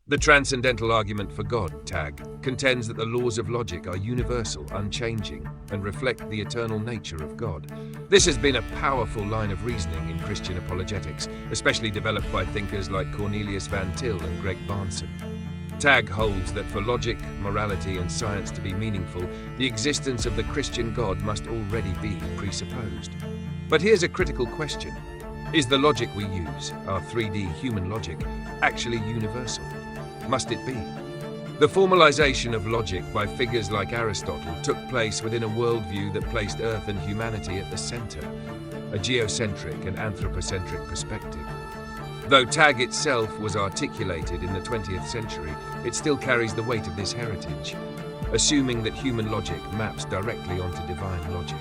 The Transcendental Argument for God, TAG, contends that the laws of logic are universal, unchanging, and reflect the eternal nature of God. This has been a powerful line of reasoning in Christian apologetics, especially developed by thinkers like Cornelius Van Til and Bahnsen. TAG holds that for logic, morality, and science to be meaningful, the existence of the Christian God must already be presupposed. But here's a critical question. Is the logic we use, our 3D human logic, actually universal? Must it be? The formalization of logic by figures like Aristotle took place within a worldview that placed Earth and humanity at the center, a geocentric and anthropocentric perspective. Though TAG itself was articulated in the 20th century, it still carries the weight of this heritage, assuming that human logic maps directly onto divine logic.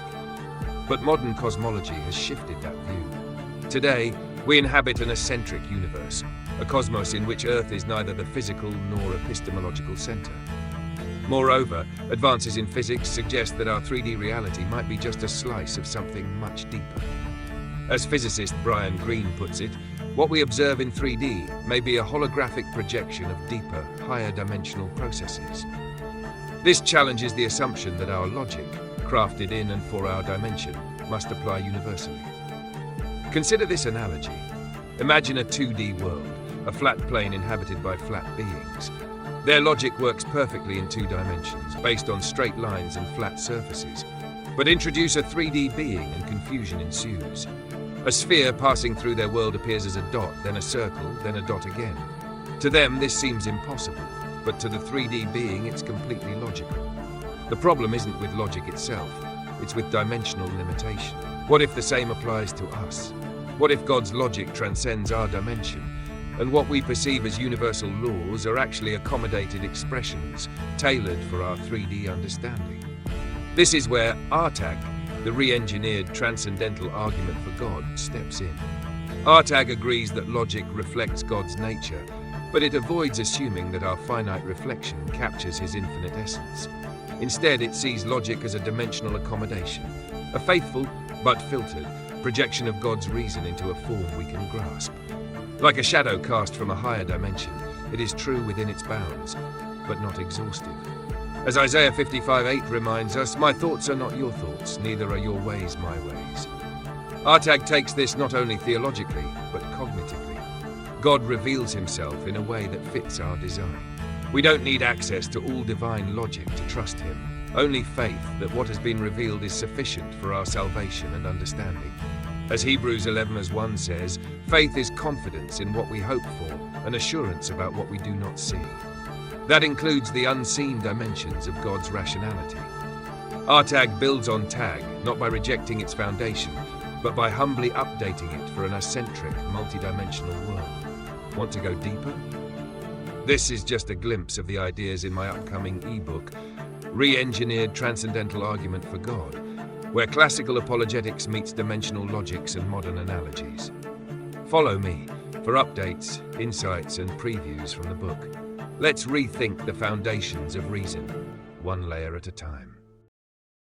But modern cosmology has shifted that view. Today, we inhabit an eccentric universe, a cosmos in which Earth is neither the physical nor epistemological center. Moreover, advances in physics suggest that our 3D reality might be just a slice of something much deeper. As physicist Brian Greene puts it, what we observe in 3D may be a holographic projection of deeper, higher dimensional processes. This challenges the assumption that our logic, crafted in and for our dimension, must apply universally. Consider this analogy. Imagine a 2D world, a flat plane inhabited by flat beings. Their logic works perfectly in 2 dimensions, based on straight lines and flat surfaces. But introduce a 3D being and confusion ensues. A sphere passing through their world appears as a dot, then a circle, then a dot again. To them, this seems impossible, but to the 3D being, it's completely logical. The problem isn't with logic itself, it's with dimensional limitation. What if the same applies to us? What if God's logic transcends our dimension, and what we perceive as universal laws are actually accommodated expressions tailored for our 3D understanding? This is where RTAG, the re-engineered Transcendental Argument for God, steps in. RTAG agrees that logic reflects God's nature, but it avoids assuming that our finite reflection captures his infinite essence. Instead, it sees logic as a dimensional accommodation, a faithful, but filtered, projection of God's reason into a form we can grasp. Like a shadow cast from a higher dimension, it is true within its bounds, but not exhaustive. As Isaiah 55:8 reminds us, "My thoughts are not your thoughts, neither are your ways my ways." RTAG takes this not only theologically, but cognitively. God reveals himself in a way that fits our design. We don't need access to all divine logic to trust him, only faith that what has been revealed is sufficient for our salvation and understanding. As Hebrews 11:1 says, faith is confidence in what we hope for and assurance about what we do not see. That includes the unseen dimensions of God's rationality. RTAG builds on TAG, not by rejecting its foundation, but by humbly updating it for an eccentric, multidimensional world. Want to go deeper? This is just a glimpse of the ideas in my upcoming ebook, Re-Engineered Transcendental Argument for God, where classical apologetics meets dimensional logics and modern analogies. Follow me for updates, insights, and previews from the book. Let's rethink the foundations of reason, one layer at a time.